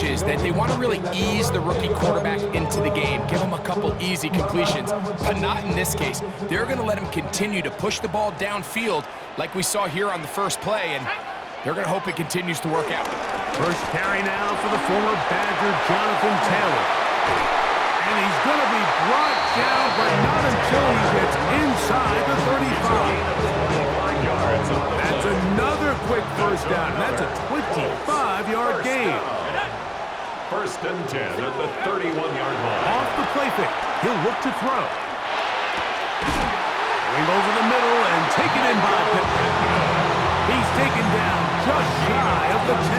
coaches that they want to really ease the rookie quarterback into the game, give him a couple easy completions, but not in this case. They're going to let him continue to push the ball downfield like we saw here on the first play, and they're going to hope it continues to work out. First carry now for the former Badger, Jonathan Taylor. And he's going to be brought down, but not until he gets inside the 35. That's another quick first down. That's a 25-yard gain. First and 10 at the 31-yard line. Off the play fake. He'll look to throw. Going over the middle and taken in by Pittman. He's taken down just shy of the 10.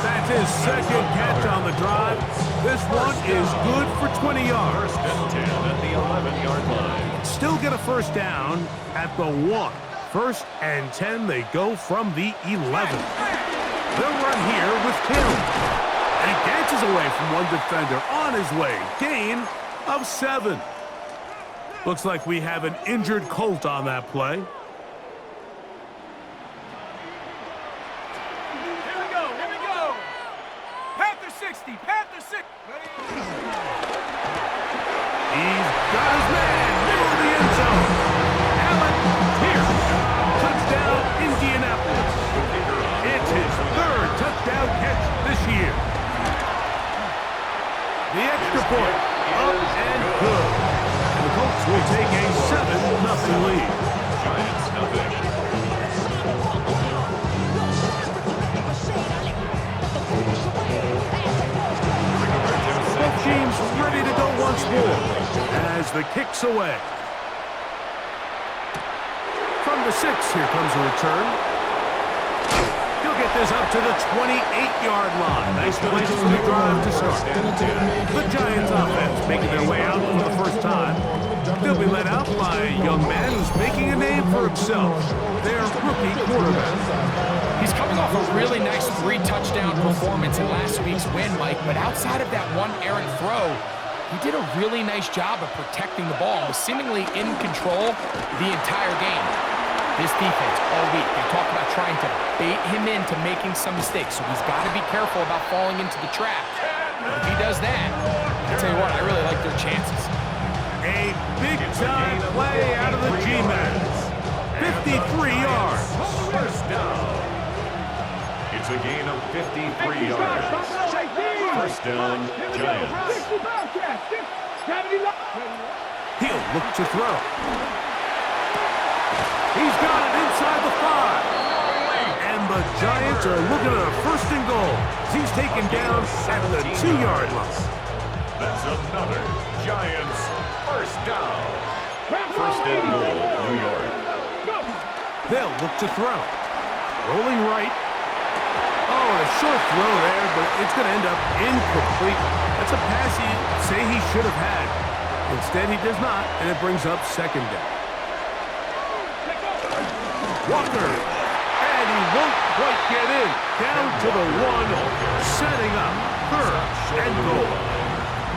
That's his second catch on the drive. This one is good for 20 yards. First and 10 at the 11-yard line. Still get a first down at the 1. First and 10, they go from the 11. They'll run here with Hill. And he dances away from one defender on his way. Gain of 7. Looks like we have an injured Colt on that play. Here we go, here we go. Panther 60, Panther 60. He's got his man, middle of the end zone. Allen Pierce, touchdown Indianapolis. It's his 3rd touchdown catch this year. The extra point, up and good. And the Colts will take a 7-0 lead. Giants nothing. Both teams ready to go once more as the kick's away. From the 6, here comes a return. He'll get this up to the 28-yard line. Nice place for the drive to start. The Giants offense making their way out for the first time. They'll be led out by a young man who's making a name for himself, their rookie quarterback. He's coming off a really nice 3-touchdown performance in last week's win, Mike, but outside of that one errant throw, he did a really nice job of protecting the ball and was seemingly in control the entire game. This defense all week, they talk about trying to bait him into making some mistakes, so he's got to be careful about falling into the trap. But if he does that, I'll tell you what, I really like their chances. A big-time play out of the G-Man. 53 yards. First down. It's a gain of 53 yards. First down, Giants. He'll look to throw. He's got it inside the 5. And the Giants are looking at a 1st and goal. He's taken down at the 2-yard line. That's another Giants first down. First and goal, New York. They'll look to throw. Rolling right. Oh, a short throw there, but it's going to end up incomplete. That's a pass he'd say he should have had. Instead, he does not, and it brings up 2nd down. Walker, and he won't quite get in. Down to the 1, setting up 3rd and goal.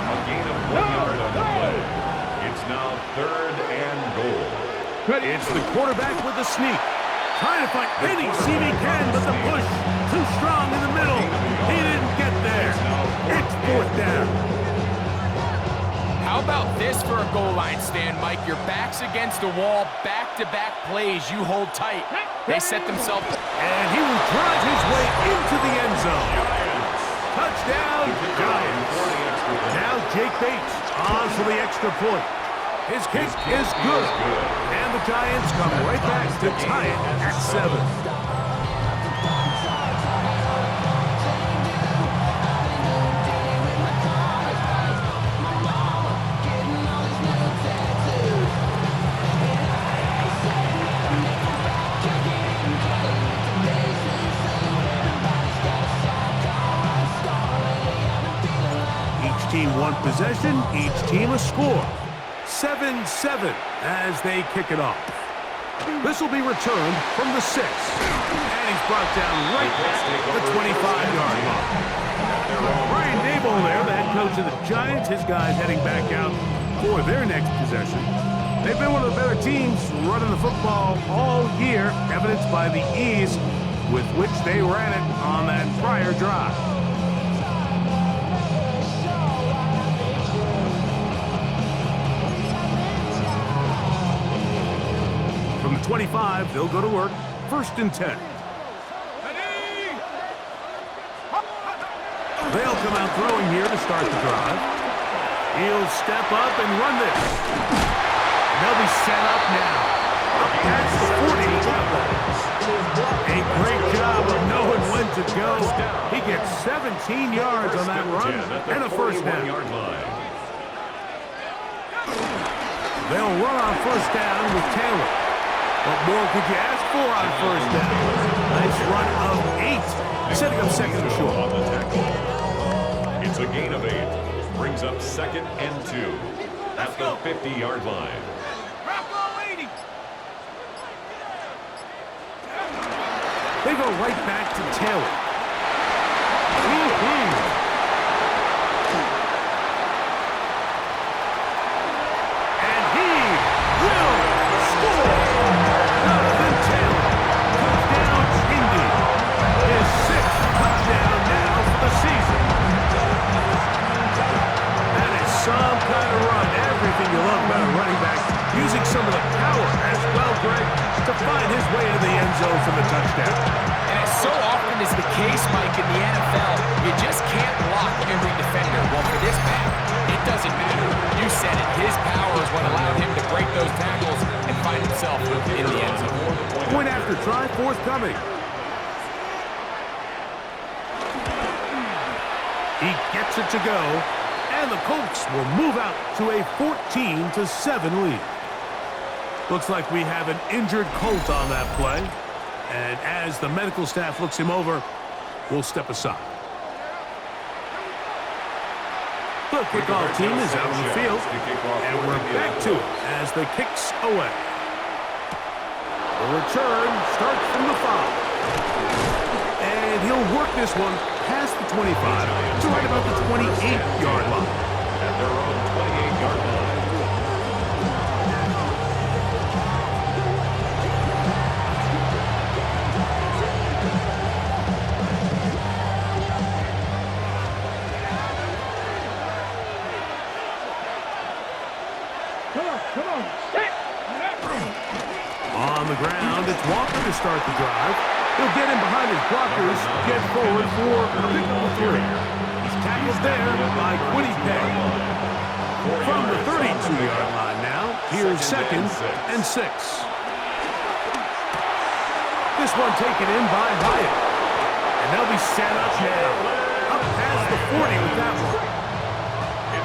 A gain of 1 yard on the play. It's now 3rd and goal. It's the quarterback with the sneak. Trying to find any seam he can, but the push too strong in the middle. He didn't get there. It's 4th down. How about this for a goal line stand, Mike? Your back's against the wall, back-to-back plays, you hold tight. They set themselves. And he will drive his way into the end zone. Touchdown, Giants. Now Jake Bates on for the extra point. His kick is good. And the Giants come right back to tie it at 7. Each team one possession, each team a score. 7-7 as they kick it off. This will be returned from the 6. And he's brought down right at the 25-yard line. Brian Daboll there, the head coach of the Giants. His guys heading back out for their next possession. They've been one of the better teams running the football all year, evidenced by the ease with which they ran it on that prior drive. 25, they'll go to work. 1st and 10. They'll come out throwing here to start the drive. He'll step up and run this. And they'll be set up now. Up past the 40. A great job of knowing when to go. He gets 17 yards on that run and a 1st down. They'll run on 1st down with Taylor. What more could you ask for on 1st down? Nice run of 8, setting up 2nd and short. It's a gain of 8. Brings up 2nd and 2 at the 50-yard line. They go right back to Taylor. And he will score! Jonathan Taylor, touchdown Indy. His 6th touchdown now for the season. That is some kind of run. Everything you love about a running back. Using some of the power as well, Greg, to find his way into the end zone for the touchdown. And as so often is the case, Mike, in the NFL, you just can't block every defender. Well, for this back, it doesn't matter. You said it. His power is what allowed him to break those tackles and find himself in the end zone. Point after try, forthcoming. He gets it to go, and the Colts will move out to a 14-7 lead. Looks like we have an injured Colt on that play. And as the medical staff looks him over, we'll step aside. The kickoff team is out on the field, and we're back to it as the kick's away. The return starts from the 5. And he'll work this one past the 25 to right about the 28-yard line. At their own 28-yard line. On the ground, it's Walker to start the drive. He'll get in behind his blockers, get forward for a pickup of 3. He's tackled there by Quiddy Pay. From the 32-yard line now, here's 2nd and 6. This one taken in by Hyatt. And they'll be set up now. Up past the 40 with that one.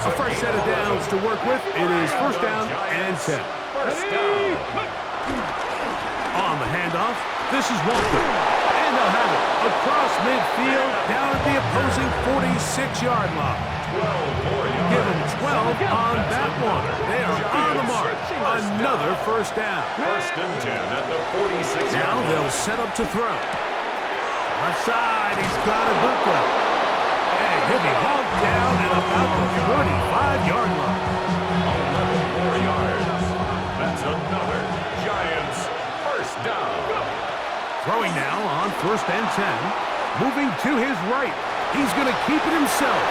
A fresh set of downs to work with. It is 1st down and 10. On the handoff, this is Walker. And they'll have it across midfield down at the opposing 46-yard line. Give them 12 on that one. They are on the mark. Another 1st down. 1st and 10 at the 46-yard line. Now they'll set up to throw. Left side, he's got a boot up. And he'll be hauled down at about the 45-yard line. 11 more yards. That's another Giants 1st down. Throwing now on 1st and 10. Moving to his right. He's going to keep it himself.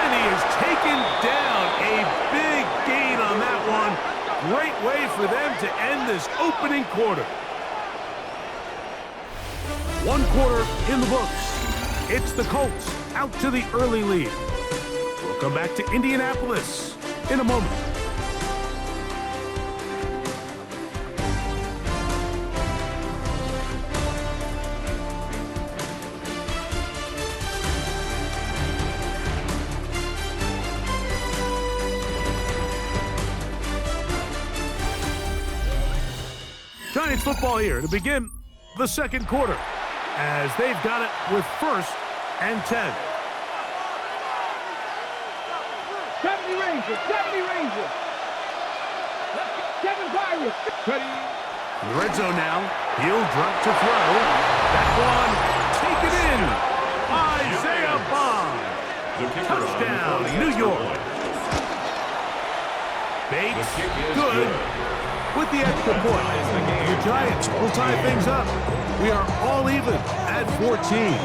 And he is taken down. A big gain on that one. Great way for them to end this opening quarter. 1 quarter in the books. It's the Colts out to the early lead. We'll come back to Indianapolis in a moment. Giants football here to begin the 2nd quarter as they've got it with 1st and 10. 70 Rangers, 70 Rangers. 7 Pirates. In the red zone now, he'll drop to throw. That one taken in. Isaiah Bond. Touchdown, New York. Bates, good. With the extra point, the Giants will tie things up. We are all even at 14.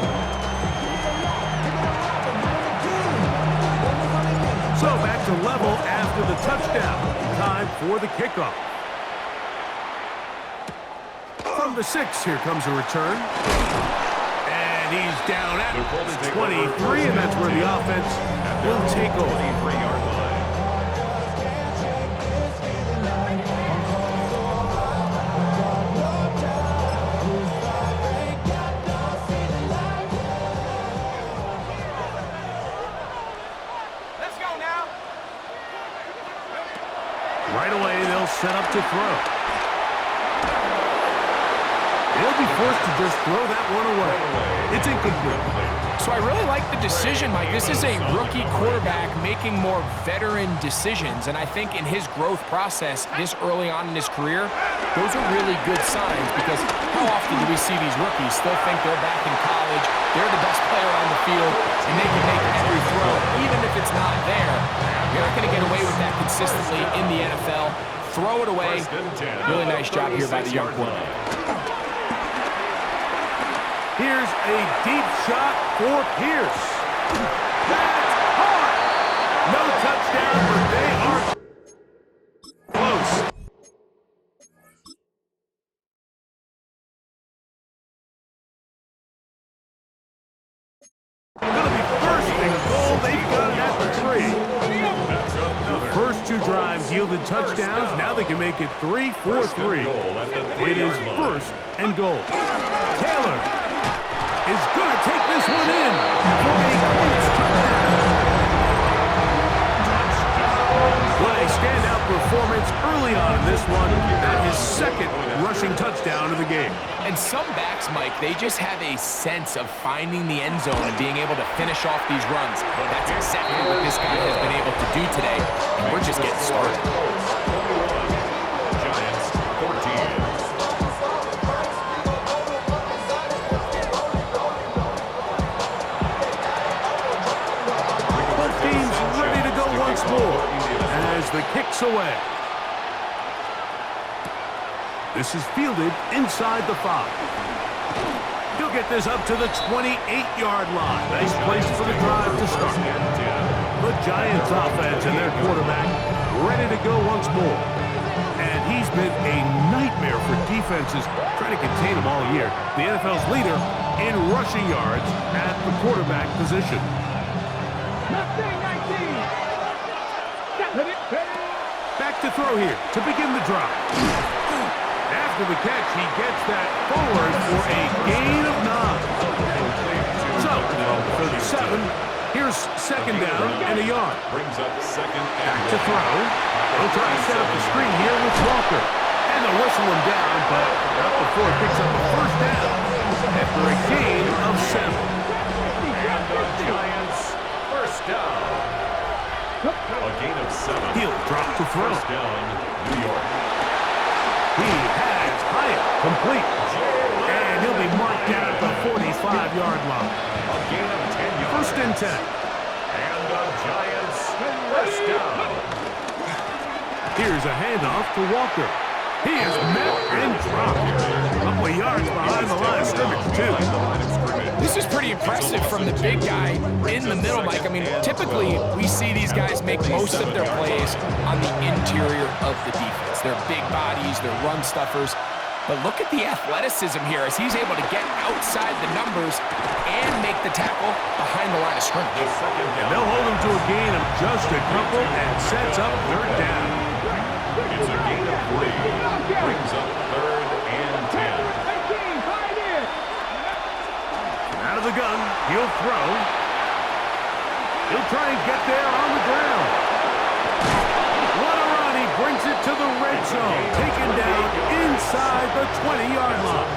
So back to level after the touchdown. Time for the kickoff. the 6, here comes a return. And he's down at the 23, and that's where the offense will take over. 23-yard line. Let's go now. Right away, they'll set up to throw. He'll be forced to just throw that one away. It's incomplete. So I really like the decision, Mike. This is a rookie quarterback making more veteran decisions, and I think in his growth process this early on in his career, those are really good signs, because how often do we see these rookies still think they're back in college, they're the best player on the field, and they can make every throw, even if it's not there. You're not going to get away with that consistently in the NFL. Throw it away. Really nice job here by the young quarterback. Here's a deep shot for Pierce. That's hard. No touchdown, but they are close. Going to be first and goal. They've got it at the 3. The first 2 drives yielded touchdowns. Now they can make it 3-4-3. It is first and goal. Taylor is going to take this one in for a close touchdown. What a standout performance early on in this one. That is second rushing touchdown of the game. And some backs, Mike, they just have a sense of finding the end zone and being able to finish off these runs. That's exactly what this guy has been able to do today, and we're just getting started. Giants 14. More as the kick's away. This is fielded inside the 5. He'll get this up to the 28-yard line. Nice place for the drive to start. The Giants offense and their quarterback ready to go once more. And he's been a nightmare for defenses trying to contain him all year. The NFL's leader in rushing yards at the quarterback position. Back to throw here to begin the drive. After the catch, he gets that forward for a gain of 9. So, from 37, here's second down and a yard. Brings up second and Back to throw. They'll try to set up the screen here with Walker. And they'll whistle him down, but not before it picks up a first down after a gain of 7. And the Giants first down. A gain of 7. He'll drop to throw. First down, New York. He has Hyatt complete. And he'll be marked down at the 45-yard line. A gain of 10 yards. First and 10. And the Giants first down. Here's a handoff to Walker. He is met and dropped. A couple of yards behind the line of scrimmage, too. This is pretty impressive from the big guy in the middle, Mike. I mean, typically we see these guys make most of their plays on the interior of the defense. They're big bodies, they're run stuffers. But look at the athleticism here as he's able to get outside the numbers and make the tackle behind the line of scrimmage. And they'll hold him to a gain of just a couple and sets up third down. It's a gain of 3. Brings up third and 10. Out of the gun, he'll throw. He'll try and get there on the ground. What a run, he brings it to the red zone. Taken down inside the 20-yard line.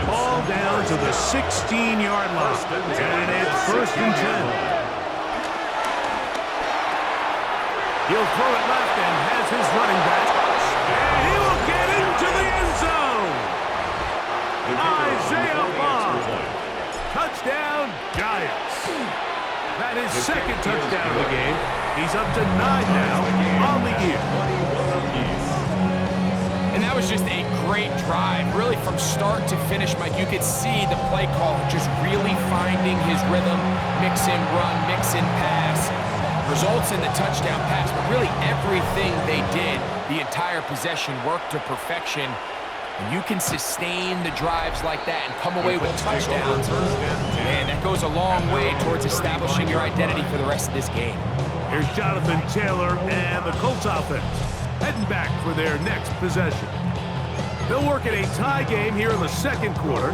Ball down to the 16-yard line. And it's first and 10. He'll throw it left and has his running back. And he will get into the end zone. Isaiah Bond. Touchdown, Giants. That is second touchdown of the game. He's up to 9 now on the year. And that was just a great drive. Really from start to finish, Mike, you could see the play call just really finding his rhythm. Mix in run, mix in pass. Results in the touchdown pass, but really everything they did, the entire possession worked to perfection. And you can sustain the drives like that and come away with touchdowns. Man, that goes a long way towards establishing your identity for the rest of this game. Here's Jonathan Taylor and the Colts offense heading back for their next possession. They'll work at a tie game here in the second quarter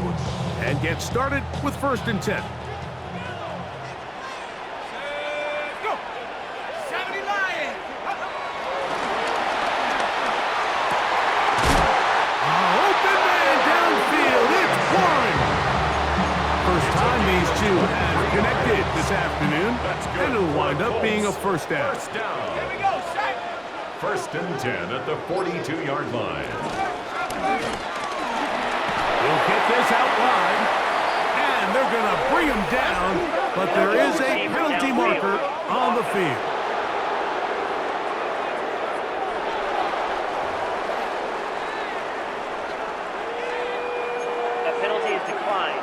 and get started with 1st and 10. Go! 70 Lions! Open man downfield. It's Warren. First time these two have connected this afternoon, and it'll wind up being a first down. Here we go, set! 1st and 10 at the 42-yard line. He'll get this out wide, and they're going to bring him down, but there is a penalty marker on the field. That penalty is declined.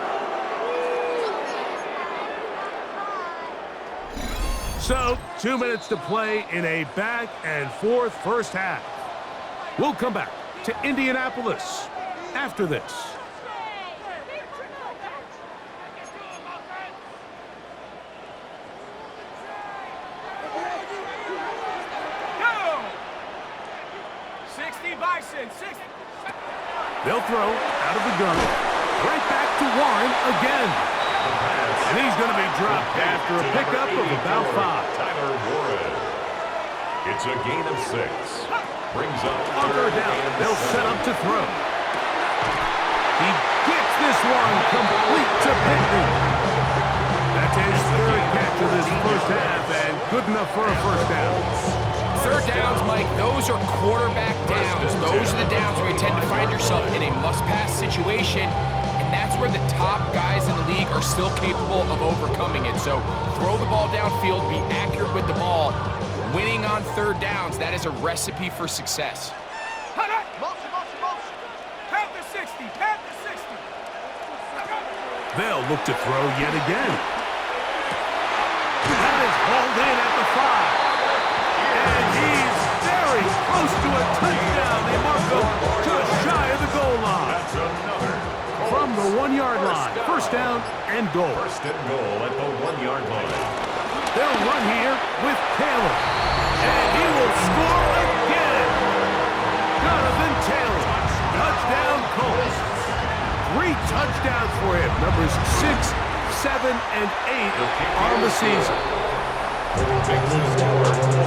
So, 2 minutes to play in a back-and-forth first half. We'll come back to Indianapolis after this. Go! 60 Bison, 60. They'll throw out of the gun, right back to Warren again. And he's going to be dropped after a pickup of about 5. Tyler Warren. It's a gain of 6. Brings up On 3rd down, they'll set up to throw. He gets this one complete to Pittman. That's his 3rd catch of this first half, and good enough for a first down. 3rd downs, Mike, those are quarterback downs. Those are the downs where you tend to find yourself in a must-pass situation, and that's where the top guys in the league are still capable of overcoming it. So throw the ball downfield, be accurate with the ball. Winning on 3rd downs, that is a recipe for success. Motion. Panther 60, Panther 60. They'll look to throw yet again. That is hauled in at the 5. And he's very close to a touchdown. They mark him just shy of the goal line. That's another. From the 1-yard line. First down and goal. 1st and goal at the 1-yard line. They'll run here with Taylor. And he will score again. Jonathan Taylor. Touchdown Colts. 3 touchdowns for him. Numbers 6, 7, and 8 on the season.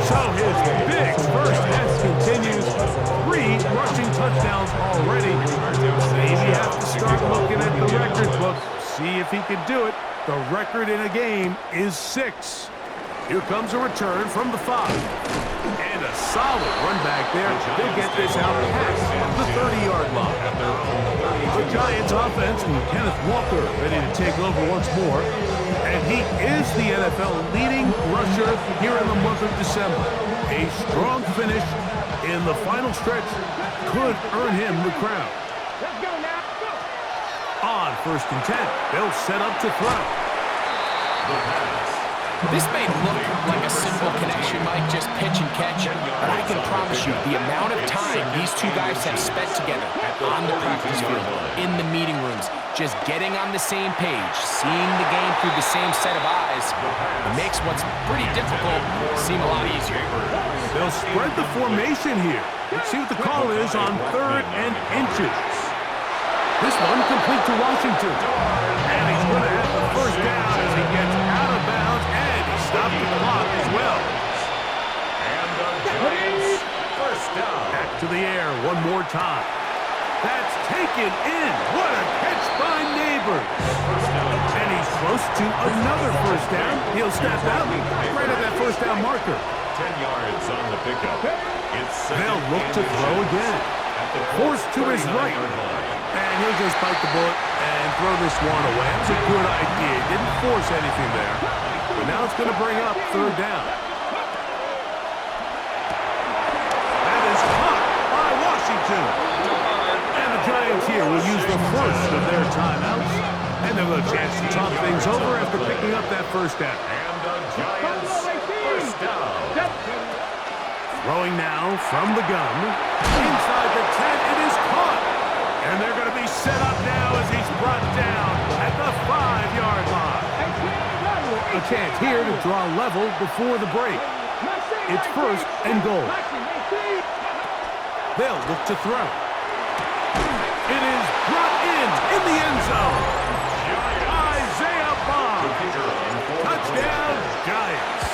So his big first half continues. 3 rushing touchdowns already. Maybe have to start looking at the record book. See if he can do it. The record in a game is 6. Here comes a return from the 5. And a solid run back there. They'll get this out past the 30-yard line. The Giants offense and Kenneth Walker ready to take over once more. And he is the NFL leading rusher here in the month of December. A strong finish in the final stretch could earn him the crown. Let's go now. Go. On 1st and 10, they'll set up to throw. This may look like a simple connection, Mike, just pitch and catch, but I can promise you the amount of time these two guys have spent together on the practice field, in the meeting rooms, just getting on the same page, seeing the game through the same set of eyes, it makes what's pretty difficult seem a lot easier. They'll spread the formation here. Let's see what the call is on 3rd and inches. This one complete to Washington. And he's going to have the first down as he gets out of bounds, and he stopped the clock as well. And the Giants first down. Back to the air one more time. That's taken in. What a catch by Neighbors. And he's close to another first down. He'll step out right at that first down marker. 10 yards on the pickup. They'll look to throw again. Forced to his right. And he'll just bite the bullet and throw this one away. That's a good idea. Didn't force anything there. But now it's going to bring up 3rd down. That is caught by Washington. And the Giants here will use the first of their timeouts. And they'll have a chance to talk things over after picking up that first down. And the Giants first down. Throwing now from the gun. Inside the 10, it is caught. And they're going to be set up now as he's brought down at the 5-yard line. A chance here to draw level before the break. It's first and goal. They'll look to throw. It is brought in the end zone. Isaiah Bond. Touchdown, Giants.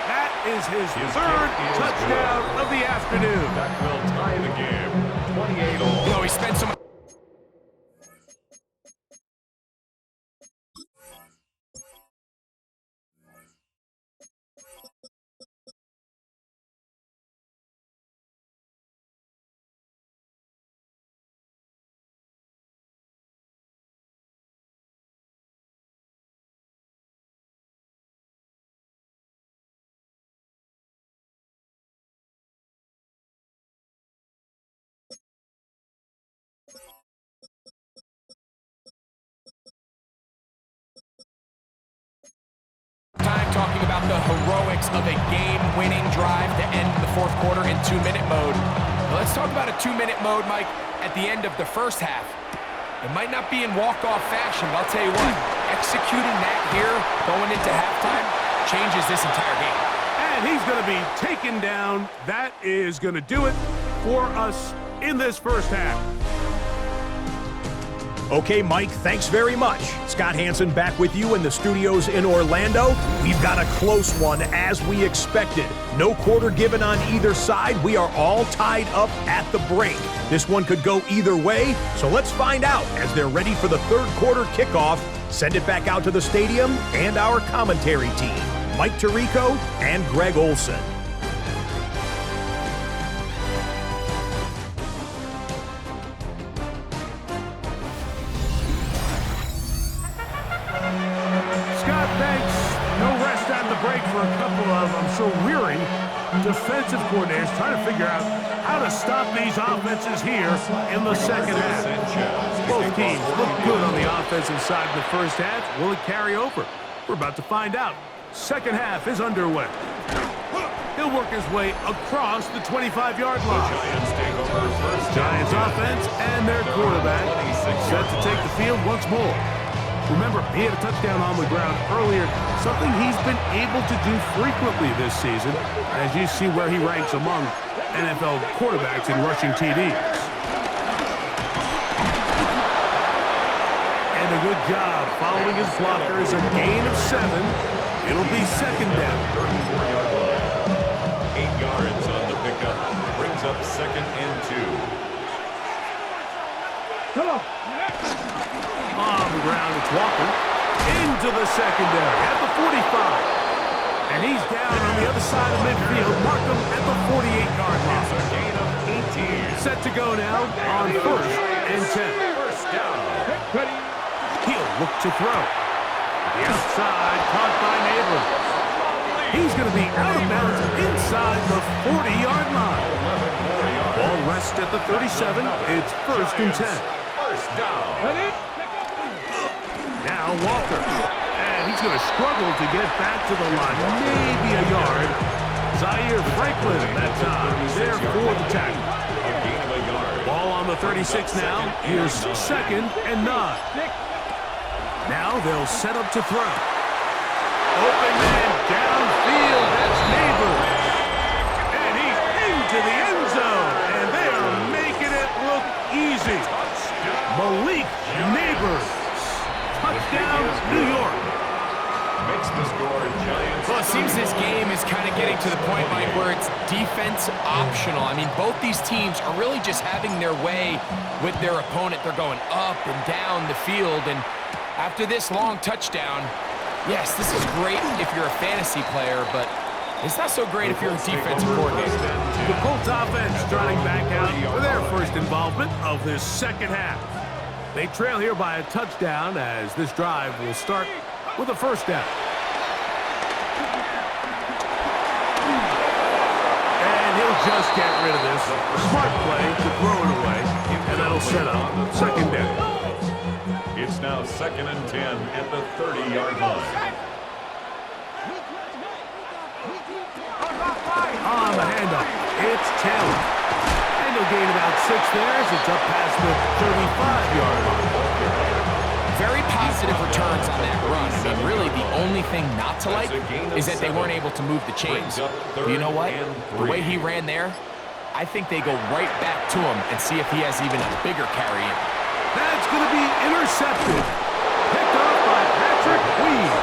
That is his third touchdown of the afternoon. That will tie the game. 28-all. You know, he spent some... time talking about the heroics of a game-winning drive to end the fourth quarter in 2-minute mode. Now let's talk about a 2-minute mode, Mike, at the end of the first half. It might not be in walk-off fashion, but I'll tell you what, executing that here, going into halftime, changes this entire game. And he's going to be taken down. That is going to do it for us in this first half. Okay, Mike, thanks very much. Scott Hansen back with you in the studios in Orlando. We've got a close one, as we expected. No quarter given on either side. We are all tied up at the break. This one could go either way, so let's find out as they're ready for the third quarter kickoff. Send it back out to the stadium and our commentary team, Mike Tirico and Greg Olson. For a couple of, I'm sure, weary defensive coordinators trying to figure out how to stop these offenses here in the second half. Both teams look good on the offensive side in the first half. Will it carry over? We're about to find out. Second half is underway. He'll work his way across the 25-yard line. Giants offense and their quarterback set to take the field once more. Remember, he had a touchdown on the ground earlier, something he's been able to do frequently this season, as you see where he ranks among NFL quarterbacks in rushing TDs. And a good job following his blockers, a gain of 7. It'll be second down. 8 yards on the pickup, brings up second and 2. Come on. On the ground, it's Walker into the secondary at the 45. And he's down on the other side of midfield. Mark him at the 48-yard line. It's a gain of 18. Set to go now on first and 10. First down. He'll look to throw. The outside, caught by Neighbors. He's going to be out of bounds inside the 40-yard line. Ball rests at the 37. It's first and 10. First down. Now Walker, and he's going to struggle to get back to the line, maybe a yard. Zaire Franklin that time, there for the tackle. A gain of a yard. Ball on the 36 now. Here's second and 9. Now they'll set up to throw. Open man downfield, that's Neighbors. And he's into the end zone, and they are making it look easy. Malik Neighbors. Touchdown, New York. Makes the score, Giants. Well, it seems this game is kind of getting to the point, Mike, where it's defense optional. I mean, both these teams are really just having their way with their opponent. They're going up and down the field, and after this long touchdown, yes, this is great if you're a fantasy player, but it's not so great if you're a defensive coordinator. The Colts offense starting back out for their first involvement of this second half. They trail here by a touchdown as this drive will start with a first down. And he'll just get rid of this. Smart play to throw it away, and that'll set up second down. It's now second and 10 at the 30-yard line. On the handoff, it's Taylor. And he'll gain about 6 there as it's up past the 35-yard line. Very positive returns on that run. I mean, really, the only thing not to like is that they weren't able to move the chains. But you know what? The way he ran there, I think they go right back to him and see if he has even a bigger carry in. That's going to be intercepted. Picked off by Patrick Weed.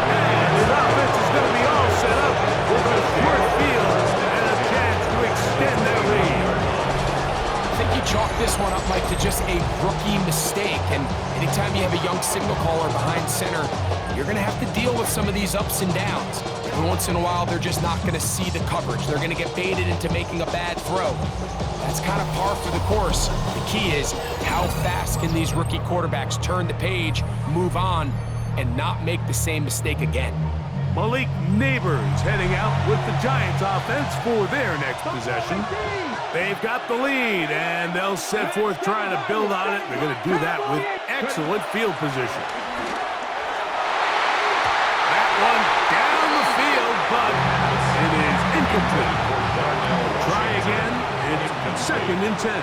And his offense is going to be all set up with a short field and a chance to extend their lead. I think you chalk this one up, Mike, to just a rookie mistake. And anytime you have a young signal caller behind center, you're going to have to deal with some of these ups and downs. Every once in a while, they're just not going to see the coverage. They're going to get baited into making a bad throw. That's kind of par for the course. The key is how fast can these rookie quarterbacks turn the page, move on, and not make the same mistake again. Malik Neighbors heading out with the Giants offense for their next possession. They've got the lead, and they'll set forth trying to build on it. They're going to do that with excellent field position. That one down the field, but it is incomplete. Try again. It's 2nd and 10.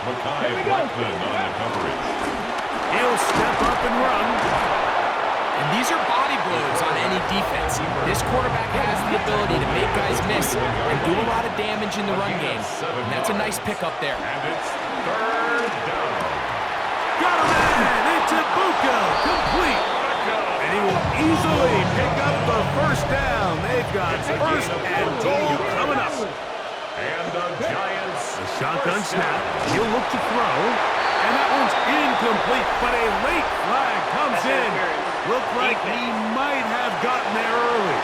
Mekhi Blackman on the coverage. He'll step up and run. And these are body blows on any defense. This quarterback has the ability to make guys miss and do a lot of damage in the run game. And that's a nice pickup there. And it's 3rd down. Got him in! It's Ibuka, complete. And he will easily pick up the 1st down. They've got 1st and goal coming up. And the Giants. A shotgun snap. He'll look to throw. And that one's incomplete, but a late flag comes in. Looked like he might have gotten there early.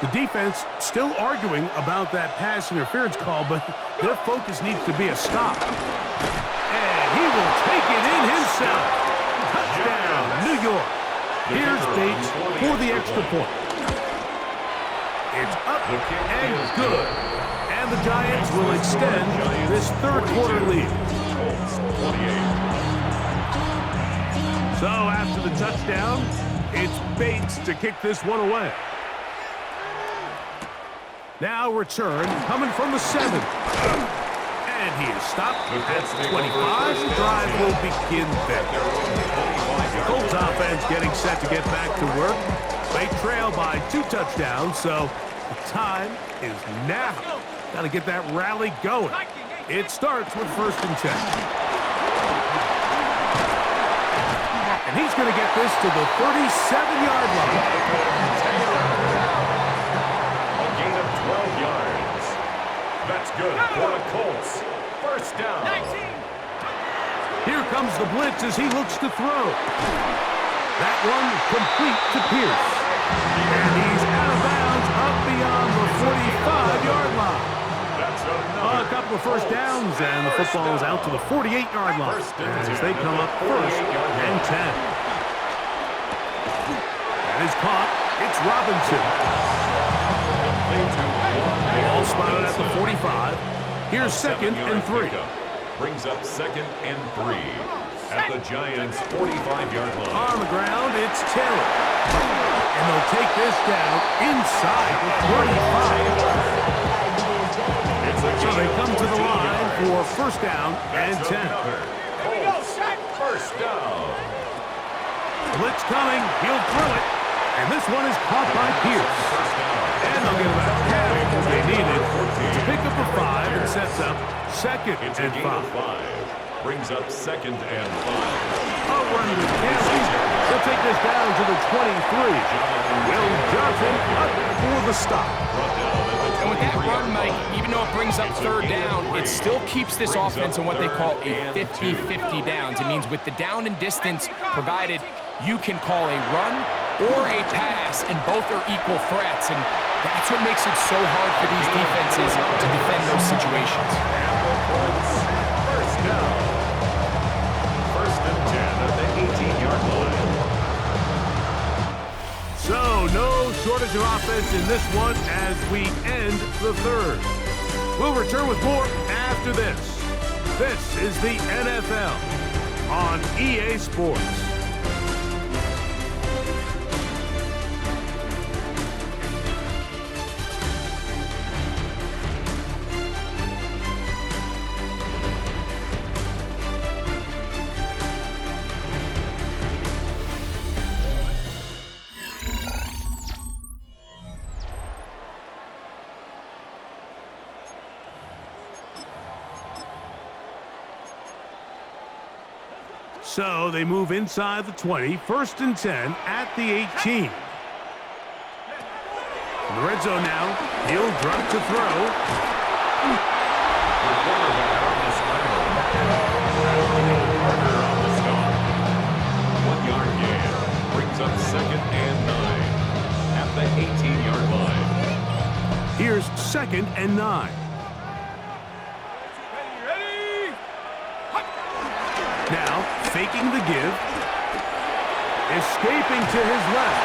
The defense still arguing about that pass interference call, but their focus needs to be a stop. And he will take it in himself. Touchdown, New York. Here's Bates for the extra point. It's up and good. And the Giants will extend this 3rd quarter lead. So after the touchdown, it's Bates to kick this one away. Now return coming from the 7. And he is stopped at the 25. The drive will begin there. The Colts offense getting set to get back to work. They trail by 2 touchdowns, so the time is now. Got to get that rally going. It starts with 1st and 10. And he's going to get this to the 37-yard line. A gain of 12 yards. That's good for the Colts. 1st down. Here comes the blitz as he looks to throw. That one complete to Pierce. And he's out of bounds up beyond the 45-yard line. A couple of 1st downs, and the football is out to the 48-yard line as they come up 1st and 10. That is caught. It's Robinson. Ball spotted at the 45. Here's 2nd and 3. Brings up 2nd and 3 at the Giants' 45-yard line. On the ground, it's Taylor. And they'll take this down inside the 45. So they come to the line for 1st down and 10. Colts, 1st down. Blitz coming. He'll throw it. And this one is caught by Pierce. And they'll get about half what they needed to pick up a 5 and sets up 2nd It's and a gain of 5. 5. Brings up 2nd and 5. A run with Casey. They'll take this down to the 23. Will Johnson up for the stop. And with that run, Mike, even though it brings up 3rd down, it still keeps this offense in what they call a 50-50 downs. It means with the down and distance provided, you can call a run or a pass, and both are equal threats. And that's what makes it so hard for these defenses to defend those situations. 1st down. 1st and 10 at the 18-yard line. So, no shortage of offense in this one as we end the 3rd. We'll return with more after this. This is the NFL on EA Sports. So they move inside the 20, 1st and 10 at the 18. In the red zone now, he'll drop to throw. The quarterback on the scramble. Carter on the stop. 1-yard gain. Brings up 2nd and 9 at the 18-yard line. Here's 2nd and 9. Now, faking the give. Escaping to his left.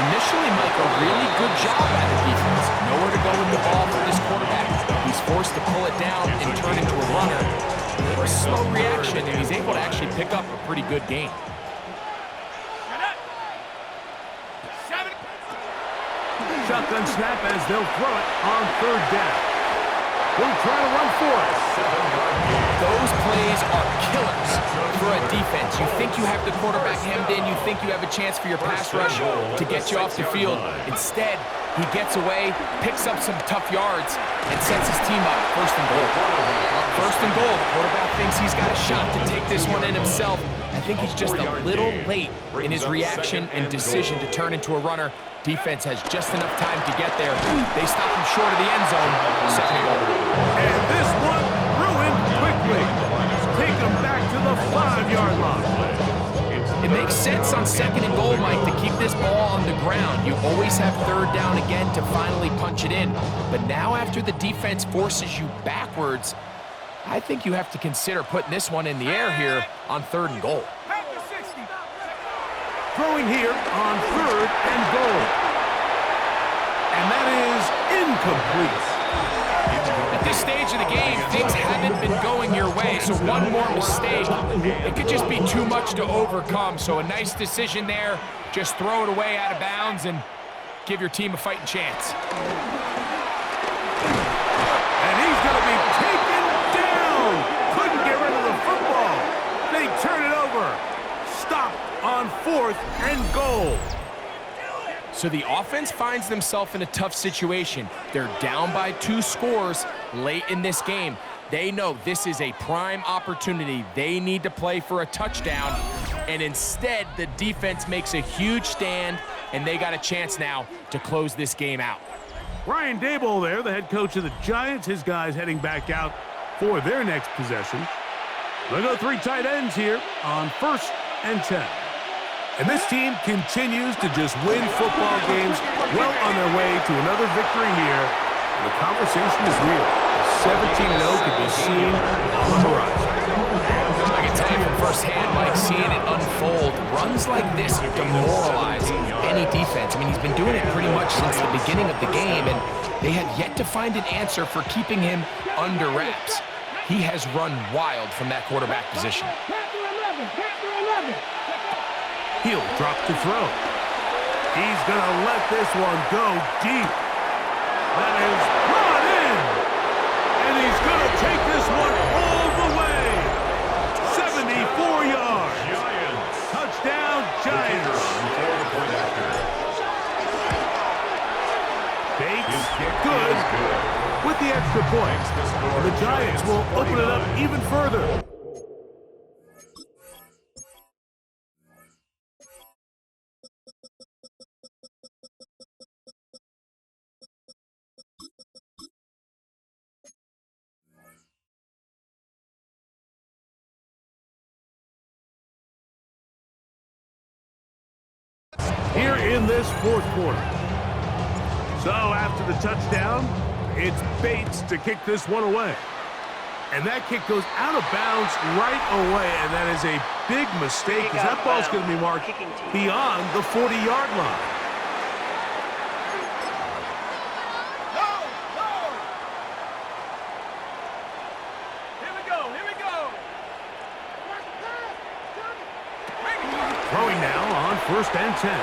Initially, Mike, a really good job by the defense. Nowhere to go with the ball for this quarterback. He's forced to pull it down and turn into a runner. A little slow reaction, and he's able to actually pick up a pretty good gain. Shotgun snap as they'll throw it on 3rd down. He'll try to run for it. Those plays are killers for a defense. You think you have the quarterback hemmed in. You think you have a chance for your pass rush to get you off the field. Instead, he gets away, picks up some tough yards, and sets his team up 1st and goal. 1st and goal. The quarterback thinks he's got a shot to take this one in himself. I think he's just a little late in his reaction and decision to turn into a runner. Defense has just enough time to get there. They stop him short of the end zone. 2nd and goal. And this one ruined quickly. Take him back to the 5-yard line. It makes sense on 2nd and goal, Mike, to keep this ball on the ground. You always have 3rd down again to finally punch it in. But now after the defense forces you backwards, I think you have to consider putting this one in the air here on 3rd and goal. Throwing here on 3rd and goal. And that is incomplete. At this stage of the game, things haven't been going your way, so one more mistake, it could just be too much to overcome. So a nice decision there. Just throw it away out of bounds and give your team a fighting chance. And he's going to be taken down. Couldn't get rid of the football. They turn it over. Stop on 4th and goal. So the offense finds themselves in a tough situation. They're down by 2 scores late in this game. They know this is a prime opportunity. They need to play for a touchdown. And instead, the defense makes a huge stand, and they got a chance now to close this game out. Brian Daboll there, the head coach of the Giants. His guys heading back out for their next possession. They'll go 3 tight ends here on 1st and 10. And this team continues to just win football games, well on their way to another victory here. The conversation is real. 17-0 could be seen on the horizon. I can tell you from firsthand, Mike, seeing it unfold, runs like this demoralize any defense. I mean, he's been doing it pretty much since the beginning of the game, and they have yet to find an answer for keeping him under wraps. He has run wild from that quarterback position. He'll drop to throw. He's going to let this one go deep. That is brought in. And he's going to take this one all the way. 74 yards. Giants. Touchdown, Giants. Bates, good with the extra point. The Giants will open it up even further. Here in this 4th quarter. So after the touchdown, it's Bates to kick this one away. And that kick goes out of bounds right away, and that is a big mistake because that ball's going to be marked beyond the 40-yard line. Throwing now on 1st and 10.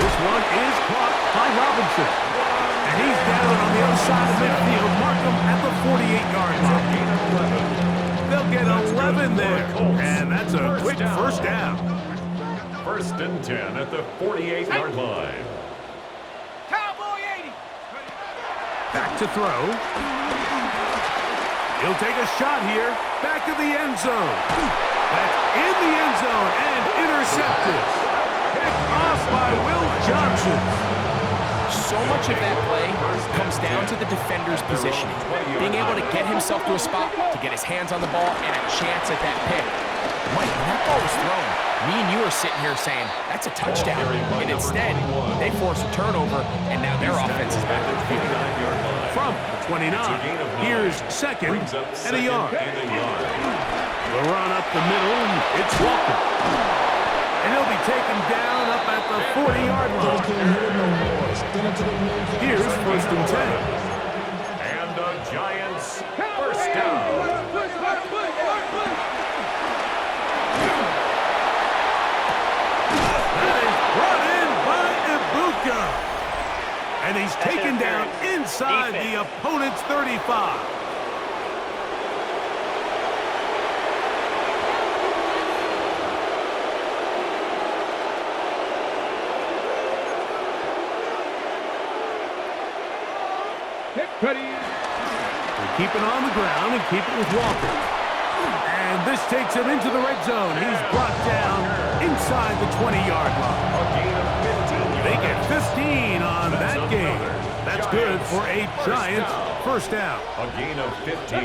This one is caught by Robinson. And he's down on the other side of midfield. Mark him at the 48-yard line. They'll get 11 there. And that's a quick 1st down. 1st and 10 at the 48-yard line. Cowboy 80. Back to throw. He'll take a shot here. Back to the end zone. That's in the end zone and intercepted. Picked off by Will Johnson. So much of that play comes down to the defender's positioning. Being able to get himself to a spot, to get his hands on the ball, and a chance at that pick. Mike, when that ball was thrown, me and you are sitting here saying, that's a touchdown. And instead, they force a turnover, and now their offense is back in the field. From the 29, here's second and a yard. The run up the middle, it's Walker. And he'll be taken down up at the 40-yard line. Here's first and 10. And the Giants first down. That is brought in by Ibuka. And he's taken down inside the opponent's 35. Ready. They keep it on the ground and keep it with Walker. And this takes him into the red zone. He's brought down inside the 20-yard line. A gain of 15 They get 15 on that game. That's good for a Giants first down. A gain of 15.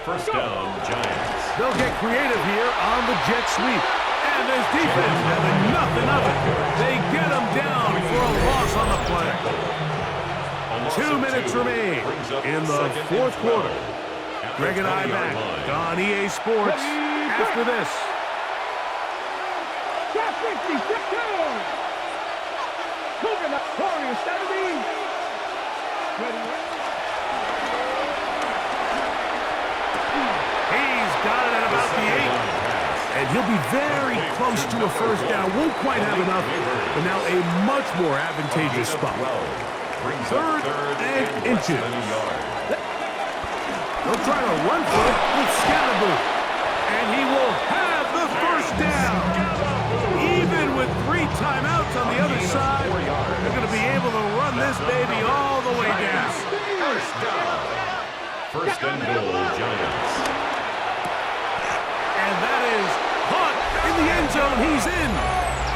First down, Giants. They'll get creative here on the jet sweep. And this defense having nothing of it. They get him down for a loss on the play. 2 minutes remain in the fourth quarter. Greg and I back on EA Sports after this. Top 50, step down. Coconut Warriors, 70. Ready. He's got it at about the 8. And he'll be very close to a first down. Won't quite have enough, but now a much more advantageous spot. Third and inches. They'll try to run for it with Scalaboo. And he will have the first down. Even with 3 timeouts on the other side, they're going to be able to run this baby all the way down. First down. First and goal, Giants. And that is caught in the end zone. He's in.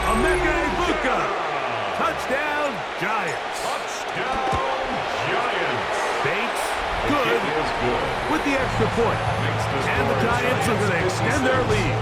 Emeka Ibuka. Touchdown, Giants. Touchdown, Giants. Bates, good with the extra point. And the Giants are going to extend their lead.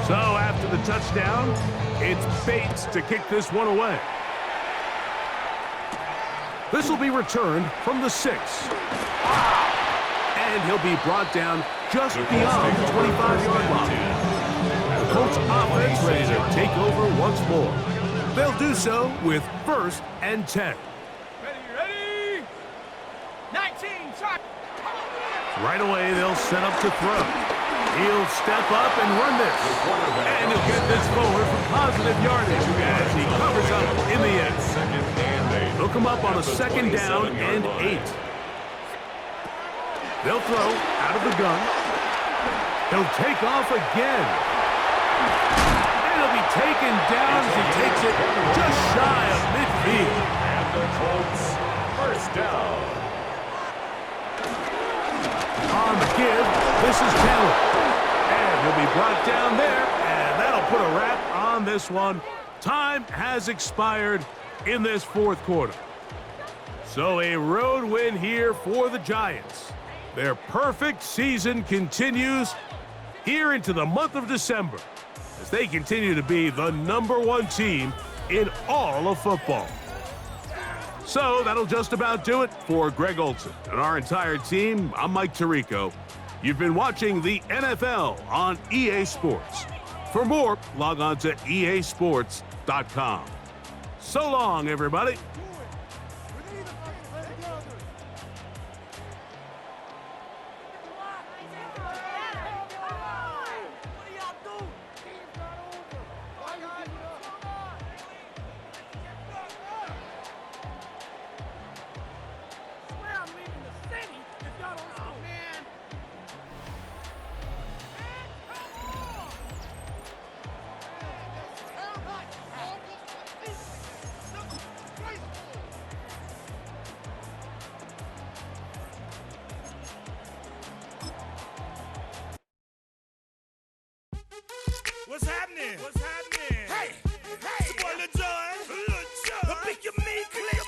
So after the touchdown, it's Bates to kick this one away. This will be returned from the 6. And he'll be brought down just beyond the 25-yard line. The Colts offense ready to take over once more. They'll do so with first and 10. Ready. 19, shot. Right away, they'll set up to throw. He'll step up and run this. And he'll get this forward for positive yardage as he covers up in the end. He'll come up on a second down and 8. They'll throw out of the gun. He'll take off again. And he'll be taken down as he takes it just shy of midfield. And the Colts first down. On the give, this is Taylor. And he'll be brought down there, and that'll put a wrap on this one. Time has expired in this fourth quarter. So a road win here for the Giants. Their perfect season continues here into the month of December as they continue to be the #1 team in all of football. So that'll just about do it for Greg Olson and our entire team. I'm Mike Tirico. You've been watching the NFL on EA Sports. For more, log on to easports.com. So long, everybody. What's happening? What's happening? Hey, it's your boy Lil Jon. Lil Jon. A big your me click.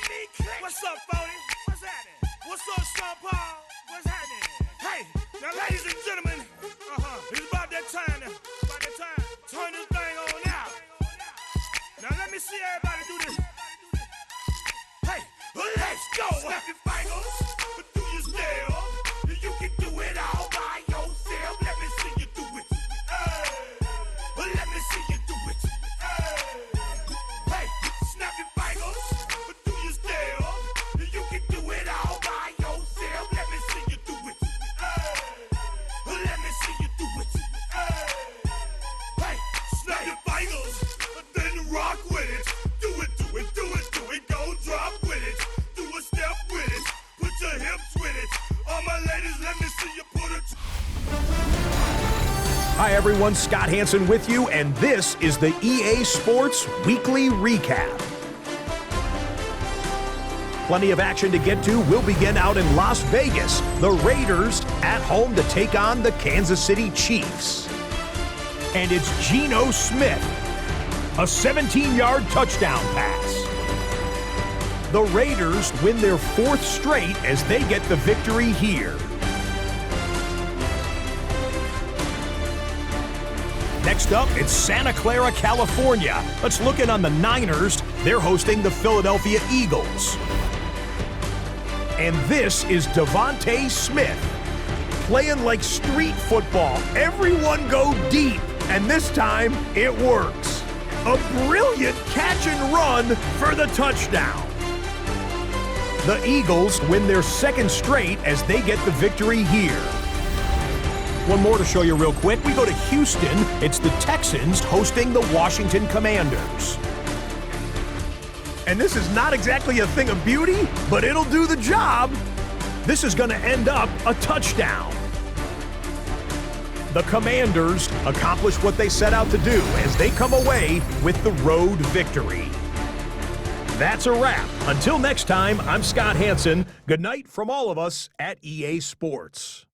What's up, Phony? What's happening? What's up, Sean Paul? What's happening? Hey, now ladies and gentlemen, it's about that time now. About that time. Turn this thing on out. Now let me see everybody do this. Hey, let's go. Snap your fingers, do your step. You can do it all by yourself. Let me see you do it. Let me see you do it. Hey, snap your fingers, do your step. You can do it all by yourself. Let me see you do it. Let me see you do it. Hey, snap your fingers, then rock with it. Do it, do it, do it, do it. Go drop with it. Do a step with it. Put your hips with it. All my ladies, let me see you put it. Hi everyone, Scott Hanson with you, and this is the EA Sports Weekly Recap. Plenty of action to get to. We'll begin out in Las Vegas. The Raiders at home to take on the Kansas City Chiefs. And it's Geno Smith, a 17-yard touchdown pass. The Raiders win their 4th straight as they get the victory here. Next up, it's Santa Clara, California. Let's look in on the Niners. They're hosting the Philadelphia Eagles. And this is Devontae Smith, playing like street football. Everyone go deep, and this time it works. A brilliant catch and run for the touchdown. The Eagles win their 2nd straight as they get the victory here. One more to show you real quick. We go to Houston. It's the Texans hosting the Washington Commanders. And this is not exactly a thing of beauty, but it'll do the job. This is going to end up a touchdown. The Commanders accomplish what they set out to do as they come away with the road victory. That's a wrap. Until next time, I'm Scott Hanson. Good night from all of us at EA Sports.